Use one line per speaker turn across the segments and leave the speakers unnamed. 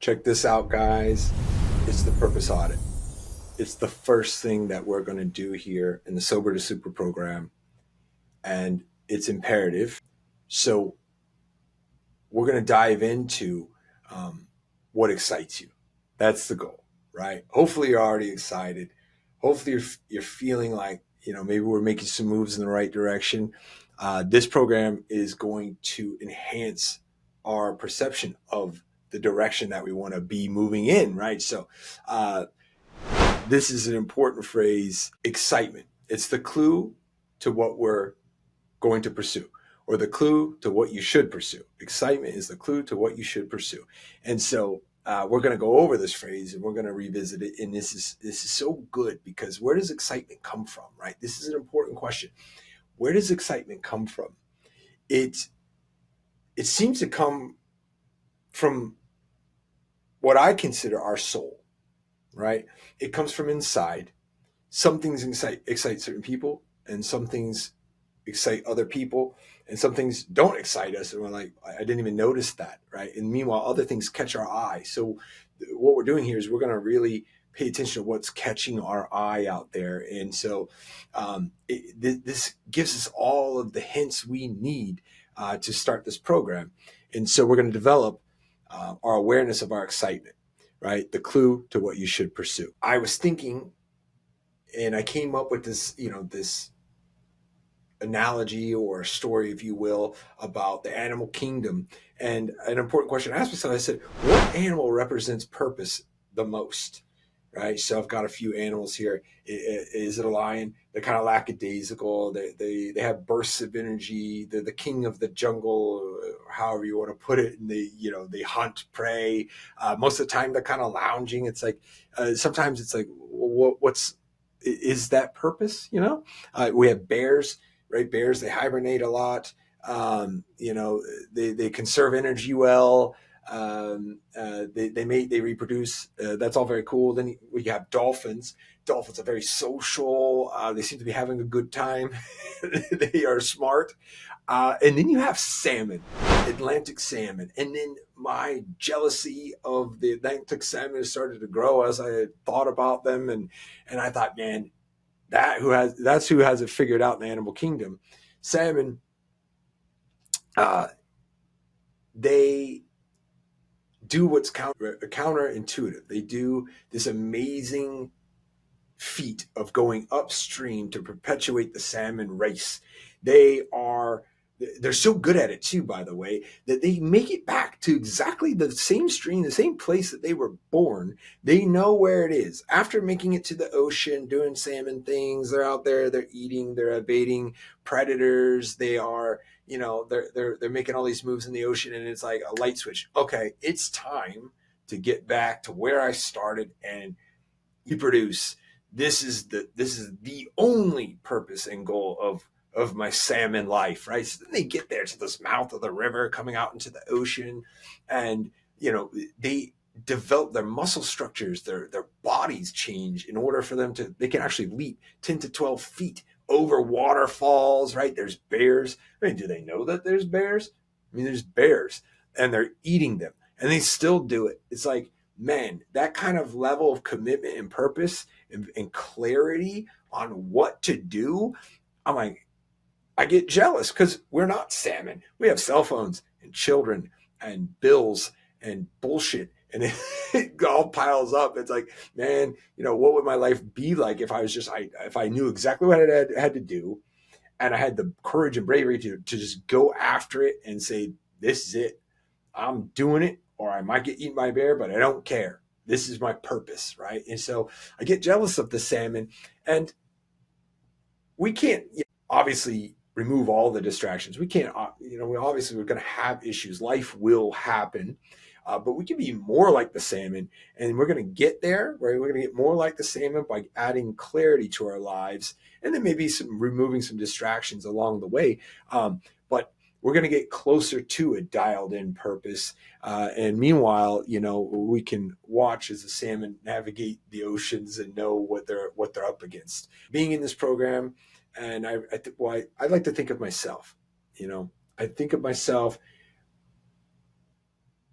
Check this out, guys. It's the purpose audit. It's the first thing that we're going to do here in the Sober to Super program, and it's imperative. So, we're going to dive into what excites you. That's the goal, right? Hopefully, you're already excited. Hopefully, you're feeling like, maybe we're making some moves in the right direction. This program is going to enhance our perception of the direction that we want to be moving in, right? So, this is an important phrase: excitement. It's the clue to what we're going to pursue, or the clue to what you should pursue. Excitement is the clue to what you should pursue. And so we're going to go over this phrase and we're going to revisit it. And this is so good, because where does excitement come from, right? This is an important question. Where does excitement come from? It seems to come from what I consider our soul, right? It comes from inside. Some things excite certain people, and some things excite other people, and some things don't excite us, and we're like, I didn't even notice that, right? And meanwhile, other things catch our eye. So what we're doing here is we're going to really pay attention to what's catching our eye out there. And so this gives us all of the hints we need to start this program. And so we're going to develop our awareness of our excitement, right? The clue to what you should pursue. I was thinking, and I came up with this, this analogy or story, if you will, about the animal kingdom. And an important question I asked myself, I said, what animal represents purpose the most? Right? So I've got a few animals here. Is it a lion? They're kind of lackadaisical. They have bursts of energy. They're the king of the jungle, however you want to put it. And they hunt prey. Most of the time they're kind of lounging. It's like, sometimes it's like, is that purpose? We have bears, right? Bears, they hibernate a lot. They conserve energy well. They mate, they reproduce. That's all very cool. Then we have dolphins. Dolphins are very social. They seem to be having a good time. They are smart. And then you have salmon, Atlantic salmon. And then my jealousy of the Atlantic salmon started to grow as I had thought about them. And I thought, man, that's who has it figured out in the animal kingdom. Salmon, they do what's counterintuitive. They do this amazing feat of going upstream to perpetuate the salmon race. They're so good at it too, by the way, that they make it back to exactly the same stream, the same place that they were born. They know where it is. After making it to the ocean, doing salmon things, they're out there, they're eating, they're evading predators. They are, they're making all these moves in the ocean, and it's like a light switch. Okay, it's time to get back to where I started and reproduce. This is the only purpose and goal of my salmon life, right? So then they get there to this mouth of the river, coming out into the ocean, and they develop their muscle structures, their bodies change in order for them they can actually leap 10 to 12 feet over waterfalls, right? There's bears. I mean, do they know that there's bears? I mean, there's bears, and they're eating them, and they still do it. It's like, man, that kind of level of commitment and purpose and clarity on what to do. I'm like, I get jealous, because we're not salmon. We have cell phones and children and bills and bullshit, and it all piles up. It's like, man, what would my life be like if I knew exactly what I had to do, and I had the courage and bravery to just go after it and say, this is it. I'm doing it, or I might get eaten by a bear, but I don't care. This is my purpose, right? And so I get jealous of the salmon, and we can't obviously remove all the distractions. We can't, we're going to have issues. Life will happen, but we can be more like the salmon, and we're going to get there, right? We're going to get more like the salmon by adding clarity to our lives, and then maybe removing some distractions along the way. But we're going to get closer to a dialed in purpose. And meanwhile, we can watch as the salmon navigate the oceans and know what they're up against. Being in this program, and I like to think of myself, I think of myself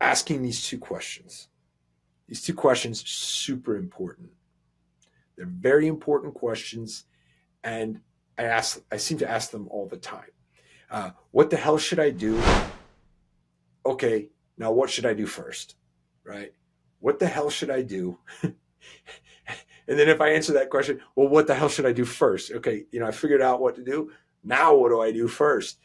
asking these two questions. These two questions are super important. They're very important questions, and I seem to ask them all the time. What the hell should I do? Okay, now what should I do first? Right? What the hell should I do? And then if I answer that question, well, what the hell should I do first? Okay, I figured out what to do. Now what do I do first?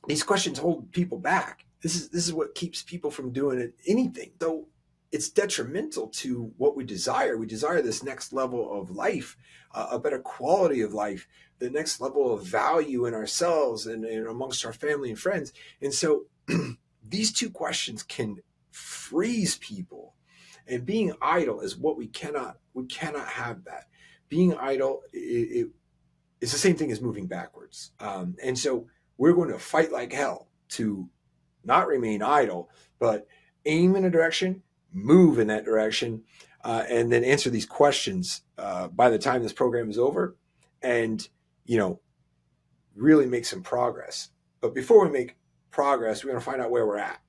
These questions hold people back. This is what keeps people from doing anything. So it's detrimental to what we desire. We desire this next level of life, a better quality of life, the next level of value in ourselves and amongst our family and friends. And so these two questions can freeze people. And being idle is what we cannot have that. Being idle, it's the same thing as moving backwards. And so we're going to fight like hell to not remain idle, but aim in a direction, move in that direction, and then answer these questions by the time this program is over, and really make some progress. But before we make progress, we're going to find out where we're at.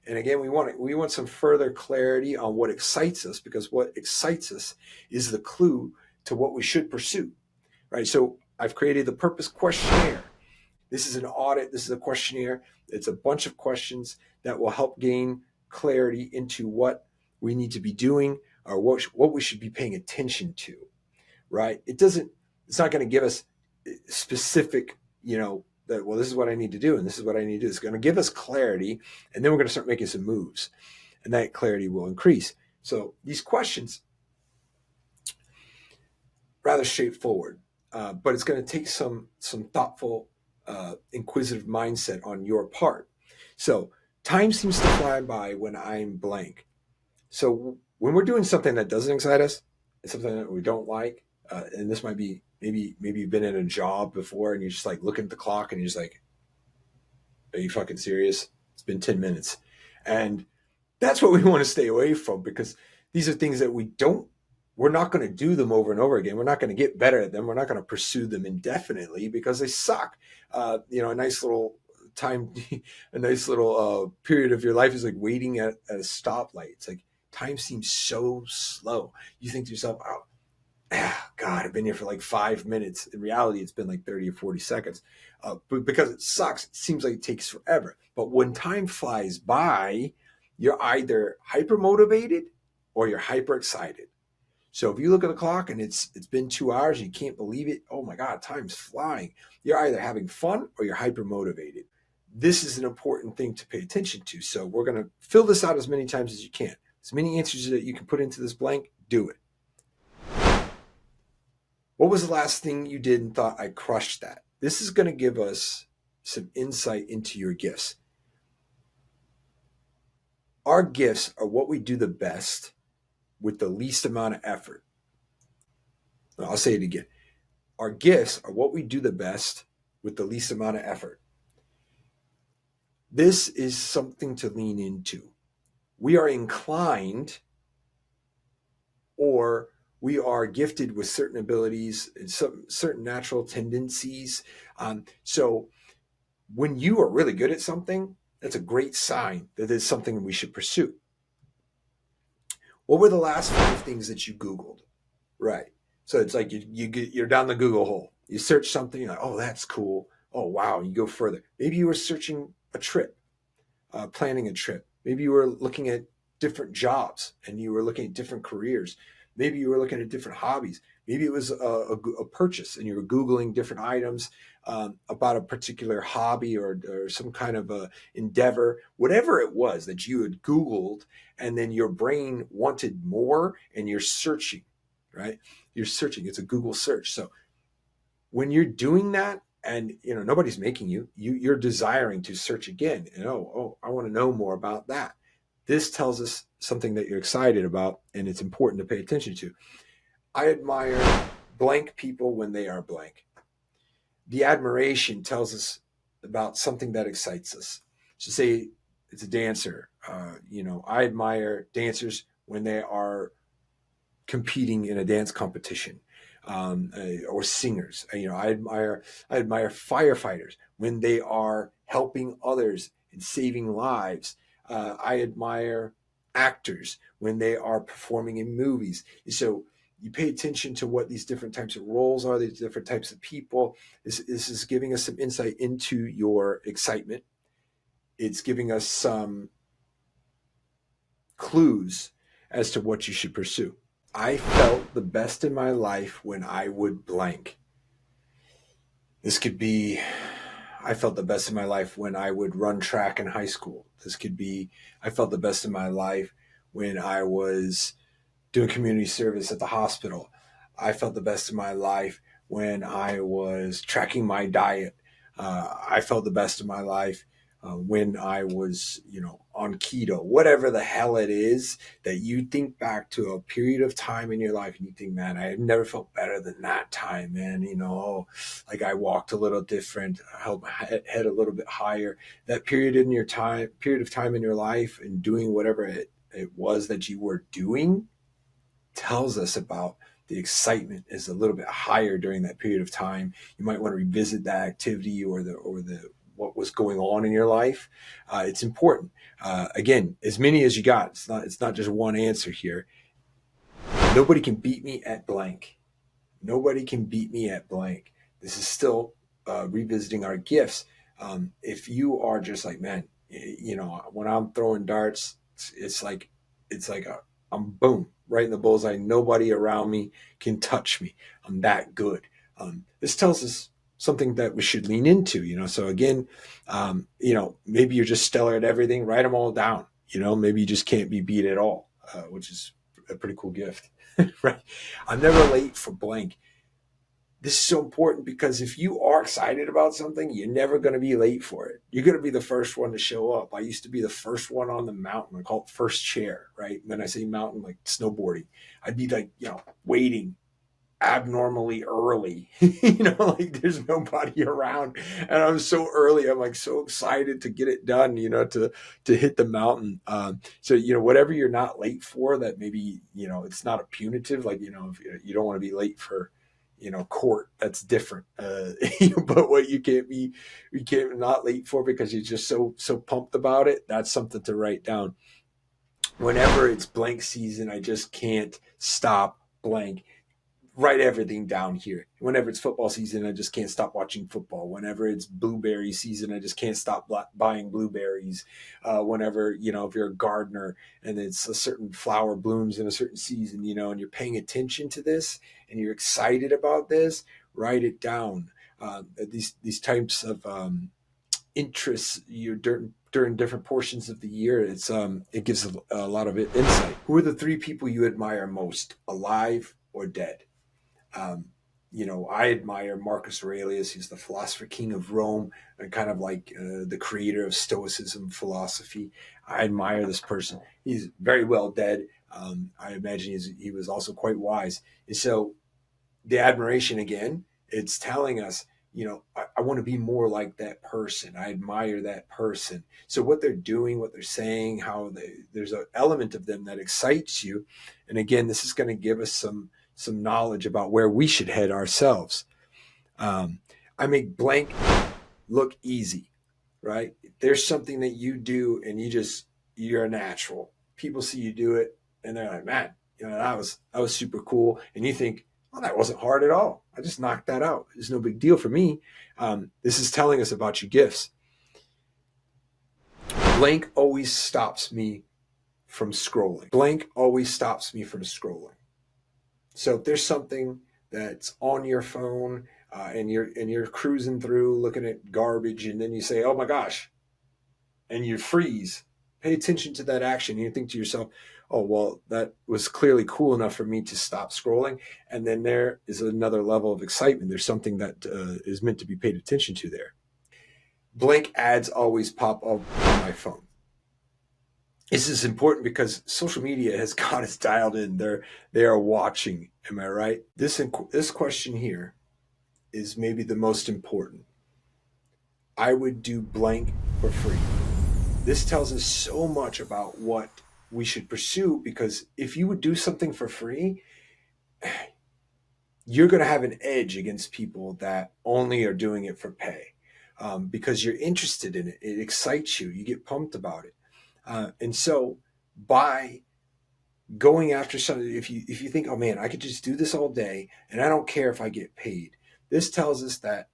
And again, we want some further clarity on what excites us, because what excites us is the clue to what we should pursue. Right? So I've created the purpose questionnaire. This is an audit. This is a questionnaire. It's a bunch of questions that will help gain clarity into what we need to be doing, or what we should be paying attention to. Right? It's not going to give us specific, that, well, this is what I need to do and this is what I need to do. It's going to give us clarity, and then we're going to start making some moves, and that clarity will increase. So these questions, rather straightforward, but it's going to take some thoughtful, inquisitive mindset on your part. So time seems to fly by when I'm blank. So when we're doing something that doesn't excite us, it's something that we don't like, and this might be maybe you've been in a job before and you're just like looking at the clock and you're just like, are you fucking serious? It's been 10 minutes. And that's what we want to stay away from, because these are things that we're not going to do them over and over again. We're not going to get better at them. We're not going to pursue them indefinitely because they suck. A nice little time, a nice little period of your life is like waiting at a stoplight. It's like time seems so slow. You think to yourself, oh, God, I've been here for like 5 minutes. In reality, it's been like 30 or 40 seconds. But because it sucks, it seems like it takes forever. But when time flies by, you're either hyper motivated or you're hyper excited. So if you look at the clock and it's been 2 hours and you can't believe it, oh my God, time's flying. You're either having fun or you're hyper motivated. This is an important thing to pay attention to. So we're going to fill this out as many times as you can. As many answers that you can put into this blank, do it. What was the last thing you did and thought, I crushed that? This is going to give us some insight into your gifts. Our gifts are what we do the best with the least amount of effort. I'll say it again. Our gifts are what we do the best with the least amount of effort. This is something to lean into. We are inclined, or we are gifted with certain abilities and certain natural tendencies. So when you are really good at something, that's a great sign that it's something we should pursue. What were the last 5 things that you Googled? Right. So it's like you're down the Google hole. You search something, you're like, oh, that's cool. Oh, wow. You go further. Maybe you were searching a trip, planning a trip. Maybe you were looking at different jobs and you were looking at different careers. Maybe you were looking at different hobbies. Maybe it was a purchase and you were Googling different items about a particular hobby or some kind of a endeavor, whatever it was that you had Googled, and then your brain wanted more and you're searching, right? You're searching. It's a Google search. So when you're doing that, and nobody's making you're desiring to search again, and I want to know more about that. This tells us something that you're excited about, and it's important to pay attention to. I admire blank people when they are blank. The admiration tells us about something that excites us. So say it's a dancer. I admire dancers when they are competing in a dance competition, or singers. I admire firefighters when they are helping others and saving lives. I admire actors when they are performing in movies. So you pay attention to what these different types of roles are, these different types of people. This is giving us some insight into your excitement. It's giving us some clues as to what you should pursue. I felt the best in my life when I would blank. This could be, I felt the best in my life when I would run track in high school. This could be, I felt the best in my life when I was doing community service at the hospital. I felt the best in my life when I was tracking my diet. I felt the best in my life when I was, on keto, whatever the hell it is that you think back to a period of time in your life and you think, man, I have never felt better than that time, man. Like I walked a little different, I held my head a little bit higher. That period of time in your life and doing whatever it was that you were doing tells us about the excitement is a little bit higher during that period of time. You might want to revisit that activity or the what was going on in your life. It's important. Again, as many as you got. It's not just one answer here. Nobody can beat me at blank. Nobody can beat me at blank. This is still revisiting our gifts. If you are just like, man, when I'm throwing darts, it's like I'm boom right in the bullseye. Nobody around me can touch me. I'm that good. This tells us something that we should lean into. So again, maybe you're just stellar at everything. Write them all down. Maybe you just can't be beat at all, which is a pretty cool gift. Right? I'm never late for blank. This is so important because if you are excited about something, you're never going to be late for it. You're going to be the first one to show up. I used to be the first one on the mountain. I call it first chair, right? When I say mountain, like snowboarding, I'd be like, waiting abnormally early. Like there's nobody around and I'm so early. I'm like so excited to get it done, to hit the mountain. So whatever you're not late for, that maybe it's not a punitive, like if you don't want to be late for court, that's different. But what you can't not late for because you're just so pumped about it, that's something to write down. Whenever it's blank season, I just can't stop blank. Write everything down here. Whenever it's football season, I just can't stop watching football. Whenever it's blueberry season, I just can't stop buying blueberries. Whenever, if you're a gardener and it's a certain flower blooms in a certain season, and you're paying attention to this and you're excited about this, write it down. These types of interests during different portions of the year, it gives a lot of insight. Who are the three people you admire most, alive or dead? Um, I admire Marcus Aurelius. He's the philosopher king of Rome and kind of like the creator of Stoicism philosophy. I admire this person. He's very well dead. I imagine he was also quite wise. And so the admiration again, it's telling us, I want to be more like that person. I admire that person. So what they're doing, what they're saying, there's an element of them that excites you. And again, this is going to give us some knowledge about where we should head ourselves. I make blank look easy, right? If there's something that you do and you're a natural. People see you do it and they're like, man, that was super cool. And you think, oh, that wasn't hard at all. I just knocked that out. It's no big deal for me. This is telling us about your gifts. Blank always stops me from scrolling. Blank always stops me from scrolling. So if there's something that's on your phone and you're cruising through looking at garbage and then you say, oh my gosh, and you freeze, pay attention to that action. And you think to yourself, oh, well, that was clearly cool enough for me to stop scrolling. And then there is another level of excitement. There's something that is meant to be paid attention to there. Blank ads always pop up on my phone. This is important because social media has got us dialed in. They are watching. Am I right? This question here is maybe the most important. I would do blank for free. This tells us so much about what we should pursue, because if you would do something for free, you're going to have an edge against people that only are doing it for pay, because you're interested in it. It excites you. You get pumped about it. And so by going after something. If you think, oh man, I could just do this all day and I don't care if I get paid, this tells us that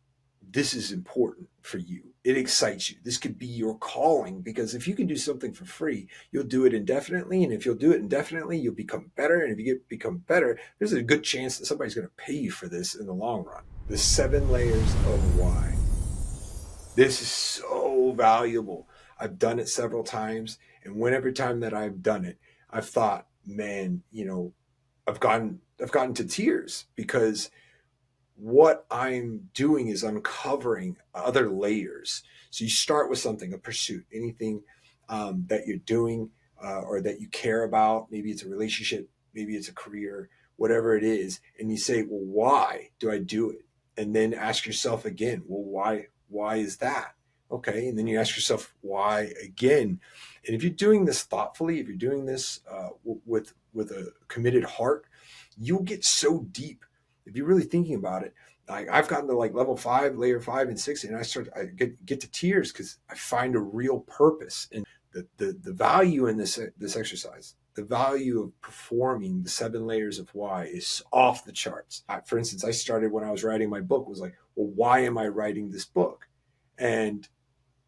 this is important for you. It excites you. This could be your calling, because if you can do something for free, you'll do it indefinitely. And if you'll do it indefinitely, you'll become better. And if you become better, there's a good chance that somebody's going to pay you for this in the long run. The 7 layers of why. This is so valuable. I've done it several times. And whenever time that I've done it, I've thought, man, I've gotten to tears, because what I'm doing is uncovering other layers. So you start with something, a pursuit, anything that you're doing or that you care about. Maybe it's a relationship, maybe it's a career, whatever it is. And you say, well, why do I do it? And then ask yourself again, well, why is that? Okay. And then you ask yourself, why again? And if you're doing this thoughtfully, if you're doing this with a committed heart, you'll get so deep. If you're really thinking about it, I've gotten to like level 5, layer 5 and 6, and I get to tears, because I find a real purpose. And the value in this exercise, the value of performing the 7 layers of why is off the charts. For instance, I started when I was writing my book, was like, well, why am I writing this book? And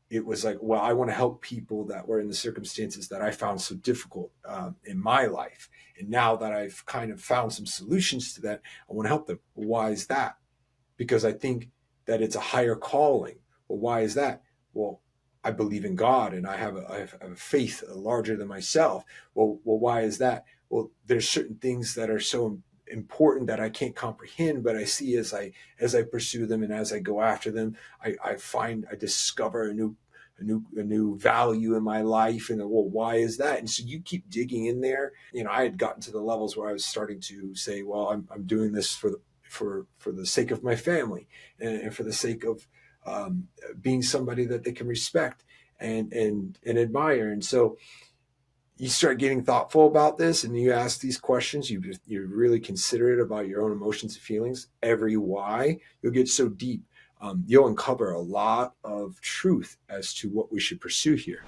it was like, well, I want to help people that were in the circumstances that I found so difficult in my life. And now that I've kind of found some solutions to that, I want to help them. Well, why is that? Because I think that it's a higher calling. Well, why is that? Well, I believe in God, and I have a faith larger than myself. Well, why is that? Well, there's certain things that are so important that I can't comprehend, but I see as I pursue them and as I go after them, I discover a new value in my life. And well, why is that? And so you keep digging in there. I had gotten to the levels where I was starting to say, well, I'm doing this for the sake of my family, and for the sake of being somebody that they can respect and admire. And so you start getting thoughtful about this, and you ask these questions. You're really considerate about your own emotions and feelings. Every why, you'll get so deep. You'll uncover a lot of truth as to what we should pursue here.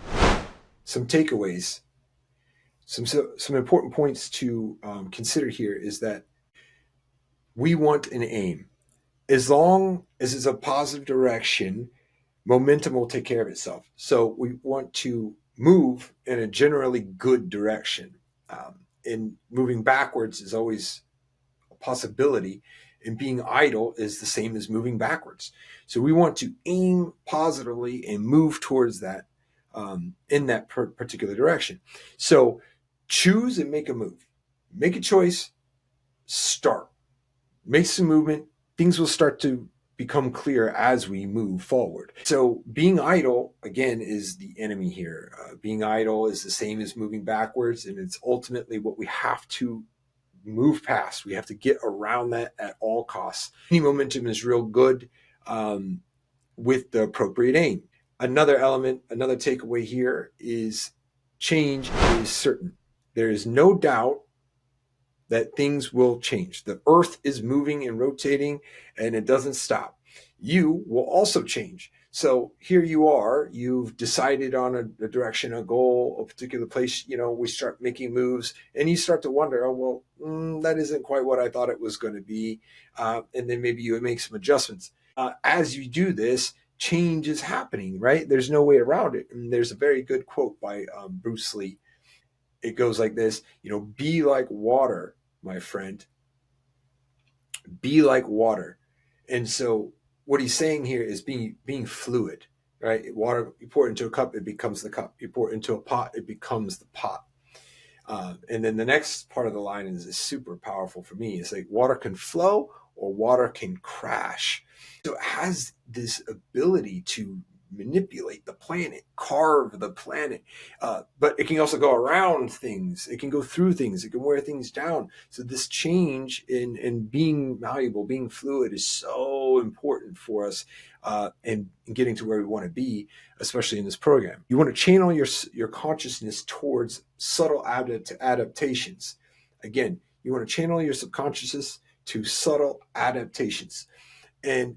Some takeaways, some important points to consider here is that we want an aim. As long as it's a positive direction, momentum will take care of itself. So we want to move in a generally good direction. And moving backwards is always a possibility, and being idle is the same as moving backwards. So we want to aim positively and move towards that in that particular direction. So choose and make a move. Make a choice, start. Make some movement. Things will start to become clear as we move forward. So being idle, again, is the enemy here. Being idle is the same as moving backwards, and it's ultimately what we have to move past. We have to get around that at all costs. Any momentum is real good with the appropriate aim. Another element, another takeaway here is change is certain. There is no doubt that things will change. The earth is moving and rotating, and it doesn't stop. You will also change. So here you are, you've decided on a direction, a goal, a particular place. We start making moves, and you start to wonder, oh, well, that isn't quite what I thought it was going to be. And then maybe you make some adjustments. As you do this, change is happening, right? There's no way around it. And there's a very good quote by Bruce Lee. It goes like this, be like water, my friend. Be like water. And so what he's saying here is being fluid, right? Water, you pour it into a cup, it becomes the cup. You pour it into a pot, it becomes the pot. And then the next part of the line is super powerful for me. It's like water can flow or water can crash. So it has this ability to manipulate the planet, carve the planet, but it can also go around things. It can go through things. It can wear things down. So this change in being malleable, being fluid is so important for us in getting to where we want to be, especially in this program. You want to channel your consciousness towards subtle adaptations. Again, you want to channel your subconsciousness to subtle adaptations. And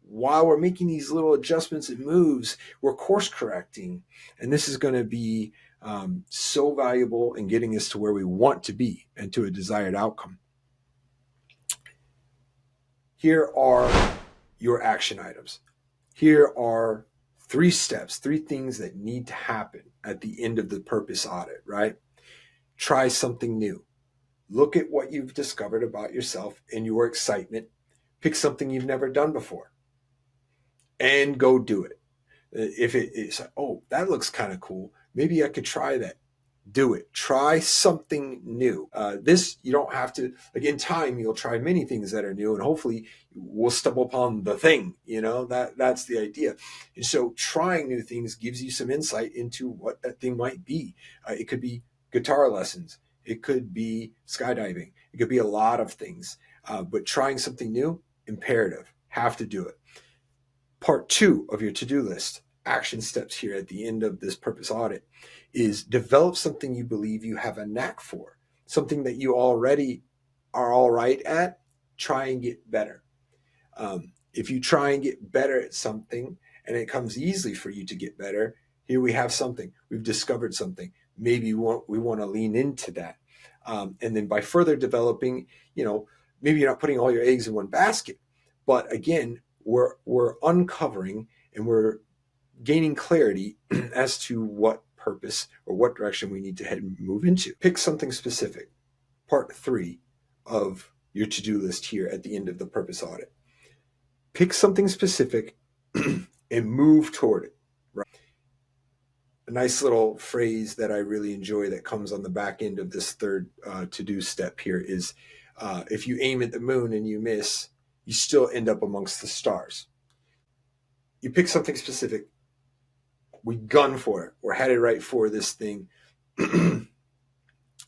while we're making these little adjustments and moves, we're course correcting. And this is going to be So valuable in getting us to where we want to be and to a desired outcome. Here are your action items. Here are 3 steps, 3 things that need to happen at the end of the purpose audit, right? Try something new. Look at what you've discovered about yourself and your excitement. Pick something you've never done before and go do it. If it's like, oh, that looks kind of cool, maybe I could try that. Do it. Try something new. This, you don't have to, like, in time, you'll try many things that are new, and hopefully we'll stumble upon the thing, that's the idea. And so trying new things gives you some insight into what that thing might be. It could be guitar lessons. It could be skydiving. It could be a lot of things. But trying something new, imperative. Have to do it. Part 2 of your to-do list, action steps here at the end of this purpose audit, is develop something you believe you have a knack for, something that you already are all right at. Try and get better. If you try and get better at something and it comes easily for you to get better, here we have something. We've discovered something. Maybe we want to lean into that. And then by further developing, maybe you're not putting all your eggs in one basket, but again, we're uncovering and we're gaining clarity as to what purpose or what direction we need to head and move into. Pick something specific. Part 3 of your to-do list here at the end of the purpose audit. Pick something specific and move toward it. Right? A nice little phrase that I really enjoy that comes on the back end of this third to-do step here is, if you aim at the moon and you miss, you still end up amongst the stars. You pick something specific. We gun for it. We're headed right for this thing.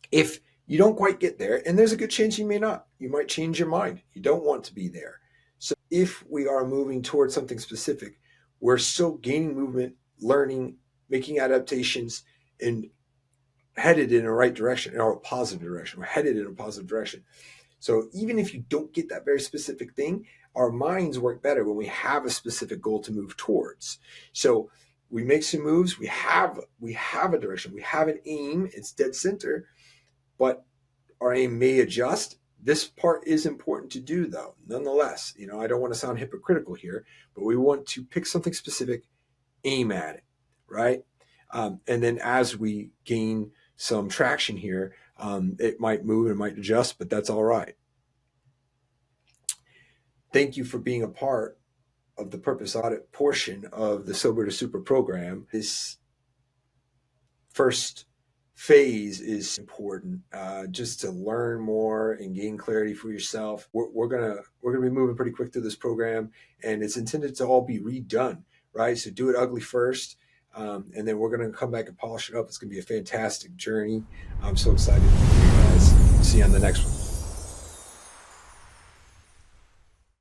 If you don't quite get there, and there's a good chance you may not, you might change your mind. You don't want to be there. So if we are moving towards something specific, we're still gaining movement, learning, making adaptations, and headed in a right direction, or a positive direction. We're headed in a positive direction. So even if you don't get that very specific thing, our minds work better when we have a specific goal to move towards. So we make some moves, we have a direction, we have an aim, it's dead center, but our aim may adjust. This part is important to do, though, nonetheless. I don't want to sound hypocritical here, but we want to pick something specific, aim at it, right? And then as we gain some traction here, it might move, it might adjust, but that's all right. Thank you for being a part of the purpose audit portion of the Sober to Super program. This first phase is important, just to learn more and gain clarity for yourself. We're gonna be moving pretty quick through this program, and it's intended to all be redone, right? So do it ugly first, and then we're gonna come back and polish it up. It's gonna be a fantastic journey. I'm so excited for you guys. See you on the next one.